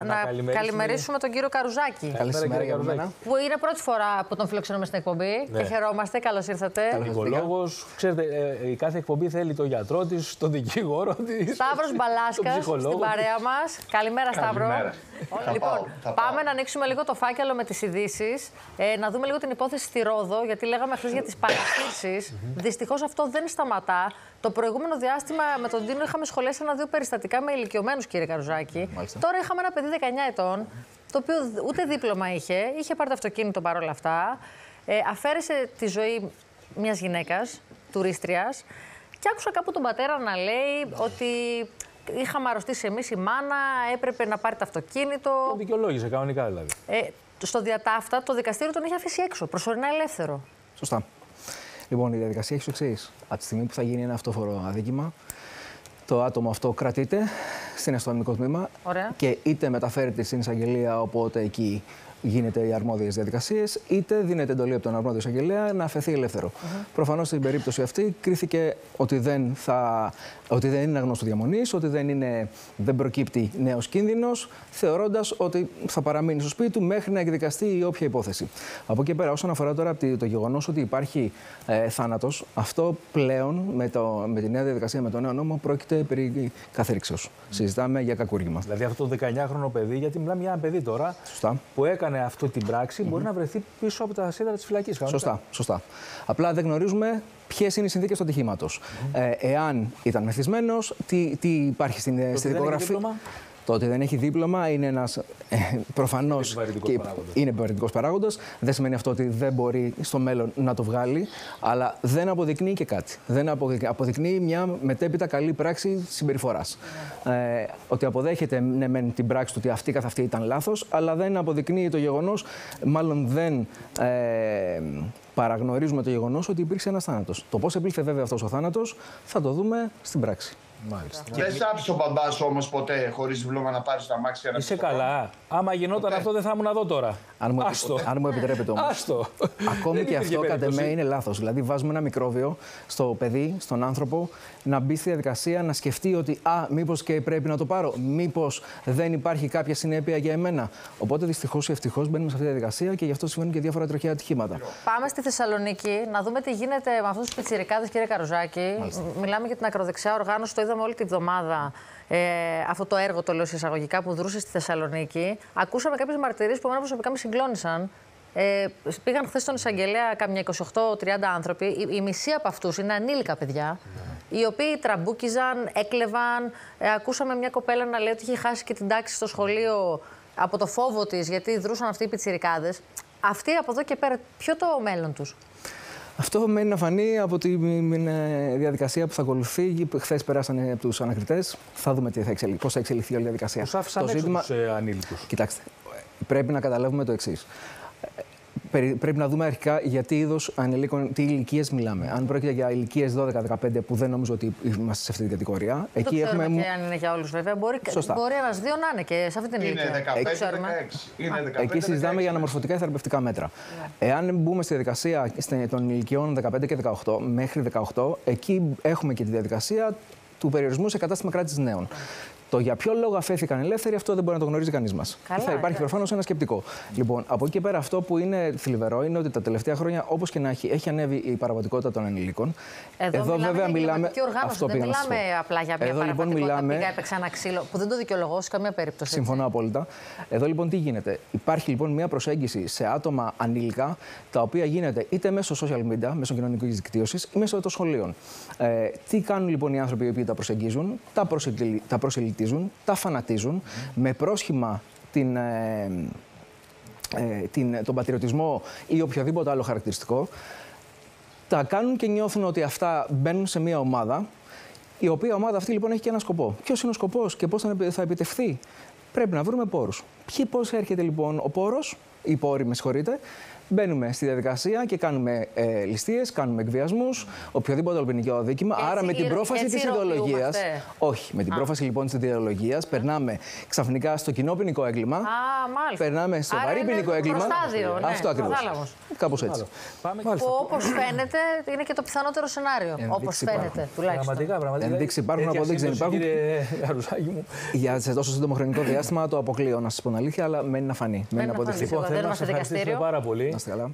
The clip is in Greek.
Να καλημερίσουμε τον κύριο Καρουζάκη. Καλησπέρα, κύριε Καρουζάκη. Που είναι πρώτη φορά που τον φιλοξενούμε στην εκπομπή και χαιρόμαστε. Καλώς ήρθατε. Οικολόγος. Ξέρετε, η κάθε εκπομπή θέλει τον γιατρό της, τον δικηγόρο της. Σταύρος Μπαλάσκας στην παρέα μας. Καλημέρα, Σταύρο. Λοιπόν, πάμε να ανοίξουμε λίγο το φάκελο με τις ειδήσεις. Να δούμε λίγο την υπόθεση στη Ρόδο, γιατί λέγαμε χθες για τις παρασύρσεις. Δυστυχώς αυτό δεν σταματά. Το προηγούμενο διάστημα με τον Τίνο είχαμε σχολιάσει ένα-δύο περιστατικά με ηλικιωμένους, κύριε Καρουζάκη. Μάλιστα. Τώρα είχαμε ένα παιδί 19 ετών, το οποίο ούτε δίπλωμα είχε πάρει το αυτοκίνητο παρόλα αυτά. Αφαίρεσε τη ζωή μιας γυναίκας, τουρίστριας, και άκουσα κάπου τον πατέρα να λέει ότι είχαμε αρρωστήσει εμείς η μάνα, έπρεπε να πάρει το αυτοκίνητο. Το δικαιολόγησε κανονικά δηλαδή. Στο διατάφτα το δικαστήριο τον είχε αφήσει έξω, προσωρινά ελεύθερο. Σωστά. Λοιπόν, η διαδικασία έχει το εξής. Από τη στιγμή που θα γίνει ένα αυτόφορο αδίκημα, το άτομο αυτό κρατείται στην αστυνομικό τμήμα. Ωραία. Και είτε μεταφέρεται στην εισαγγελία, οπότε εκεί γίνεται οι αρμόδιες διαδικασίες, είτε δίνεται εντολή από τον αρμόδιο εισαγγελέα να αφαιθεί ελεύθερο. Προφανώς στην περίπτωση αυτή κρίθηκε ότι δεν είναι αγνώστου διαμονής, ότι δεν προκύπτει νέος κίνδυνος, θεωρώντας ότι θα παραμείνει στο σπίτι του μέχρι να εκδικαστεί η όποια υπόθεση. Από εκεί πέρα, όσον αφορά τώρα το γεγονός ότι υπάρχει θάνατος, αυτό πλέον με τη νέα διαδικασία, με τον νέο νόμο, πρόκειται περί καθέριξεως. Συζητάμε για κακούργημα. Δηλαδή αυτό το 19χρονο παιδί, γιατί μιλάμε για ένα παιδί τώρα. Σωστά. Που έκανε αυτή την πράξη, μπορεί να βρεθεί πίσω από τα σίδερα της φυλακής. Σωστά. Απλά δεν γνωρίζουμε ποιες είναι οι συνθήκες του ατυχήματος. Εάν ήταν μεθυσμένος, τι υπάρχει στην δικογραφία. Το ότι δεν έχει δίπλωμα είναι ένας προφανώς επιβαρυντικός παράγοντας. Δεν σημαίνει αυτό ότι δεν μπορεί στο μέλλον να το βγάλει, αλλά δεν αποδεικνύει και κάτι. Δεν αποδεικνύει μια μετέπειτα καλή πράξη συμπεριφοράς. Ότι αποδέχεται μεν την πράξη του ότι αυτή καθ' αυτή ήταν λάθος, αλλά δεν αποδεικνύει το γεγονός, μάλλον δεν παραγνωρίζουμε το γεγονός ότι υπήρξε ένας θάνατος. Το πώς επήλθε βέβαια αυτός ο θάνατος θα το δούμε στην πράξη. Μάλιστα. Δεν σ' άφησε ο μπαμπάς όμως ποτέ χωρίς δίπλωμα να πάρει τα μάξια να. Είσαι καλά. Άμα γινόταν αυτό, δεν θα ήμουν εδώ τώρα. Αν μου επιτρέπετε όμως. Ακόμη και αυτό κατ' εμέ είναι λάθος. Δηλαδή, βάζουμε ένα μικρόβιο στο παιδί, στον άνθρωπο, να μπει στη διαδικασία να σκεφτεί ότι μήπως και πρέπει να το πάρω, μήπως δεν υπάρχει κάποια συνέπεια για εμένα. Οπότε δυστυχώς ή ευτυχώς μπαίνουμε σε αυτή τη διαδικασία και γι' αυτό συμβαίνουν και διάφορα τροχαία ατυχήματα. Πάμε στη Θεσσαλονίκη να δούμε τι γίνεται με αυτούς τους πιτσιρικάδες, κύριε Καρουζάκη. Μιλάμε για την ακροδεξιά οργάνωση, το είδαμε όλη τη βδομάδα. Αυτό το έργο, το λέω εισαγωγικά, που δρούσε στη Θεσσαλονίκη. Ακούσαμε κάποιες μαρτυρίες που εμένα προσωπικά με συγκλώνησαν. Πήγαν χθες στον εισαγγελέα κάμια 28-30 άνθρωποι. Η μισή από αυτούς είναι ανήλικα παιδιά, οι οποίοι τραμπούκιζαν, έκλεβαν. Ακούσαμε μια κοπέλα να λέει ότι είχε χάσει και την τάξη στο σχολείο από το φόβο της, γιατί δρούσαν αυτοί οι πιτσιρικάδες. Αυτοί από εδώ και πέρα, ποιο το μέλλον τους? Αυτό μένει να φανεί από τη διαδικασία που θα ακολουθεί. Χθες περάσανε από τους ανακριτές. Θα δούμε πώς θα εξελιχθεί όλη η διαδικασία. Τους άφησαν έξω τους ανήλικους. Κοιτάξτε, πρέπει να καταλάβουμε το εξής. Πρέπει να δούμε αρχικά για τι είδος ανηλίκων, τι ηλικίες μιλάμε. Αν πρόκειται για ηλικίες 12-15, που δεν νομίζω ότι είμαστε σε αυτή την κατηγορία. Δεν ξέρουμε και αν είναι για όλους, βέβαια. Μπορεί ένας-δύο να είναι και σε αυτή την ηλικία. Είναι 15-16. Εκεί συζητάμε για αναμορφωτικά ή θεραπευτικά μέτρα. Εάν μπούμε στη διαδικασία των ηλικιών 15 και 18, μέχρι 18, εκεί έχουμε και τη διαδικασία του περιορισμού σε κατάστημα κράτησης νέων. Το για ποιο λόγο αφέθηκαν ελεύθεροι, αυτό δεν μπορεί να το γνωρίζει κανείς μας. Θα υπάρχει προφανώς ένα σκεπτικό. Λοιπόν, από εκεί και πέρα, αυτό που είναι θλιβερό είναι ότι τα τελευταία χρόνια, όπως και να έχει ανέβει η παραβατικότητα των ανηλίκων. Εδώ βέβαια μιλάμε. Αυτό δεν μιλάμε απλά για μια παραβατικότητα που έπαιξε ένα ξύλο, που δεν το δικαιολογώ σε καμία περίπτωση. Συμφωνώ απόλυτα. Εδώ λοιπόν τι γίνεται? Υπάρχει λοιπόν μια προσέγγιση σε άτομα ανήλικα, τα οποία γίνεται είτε μέσω social media, μέσω κοινωνικής δικτύωσης ή μέσω των σχολείων. Τι κάνουν λοιπόν οι άνθρωποι οι οποίοι τα προσεγγίζουν? Τα προσελκύουν, τα φανατίζουν με πρόσχημα τον πατριωτισμό ή οποιοδήποτε άλλο χαρακτηριστικό. Τα κάνουν και νιώθουν ότι αυτά μπαίνουν σε μια ομάδα, η οποία ομάδα αυτή λοιπόν έχει και ένα σκοπό. Ποιος είναι ο σκοπός και πώς θα επιτευχθεί? Πρέπει να βρούμε πόρους. Πώς έρχεται λοιπόν ο πόρος? οι πόροι, με συγχωρείτε. Μπαίνουμε στη διαδικασία και κάνουμε ληστείες, κάνουμε εκβιασμούς, οποιοδήποτε ποινικό αδίκημα. Άρα με την πρόφαση της ιδεολογίας. Όχι, με την πρόφαση λοιπόν της ιδεολογίας περνάμε ξαφνικά στο κοινό ποινικό έγκλημα. Μάλιστα. Περνάμε στο βαρύ ποινικό έγκλημα. Στάδιο, ναι, αυτό ακριβώς. Κάπως έτσι. Όπως φαίνεται, είναι και το πιθανότερο σενάριο. Όπως φαίνεται, τουλάχιστον. Πραγματικά. Ενδείξεις υπάρχουν, αποδείξεις δεν υπάρχουν. Για σε τόσο σύντομο χρονικό διάστημα το αποκλείω, να σας πω την αλήθεια, αλλά μένει να φανεί. Μένει να αποδειχθεί. Θέλω να σας ευχαριστήσουμε πάρα πολύ. Να είστε καλά.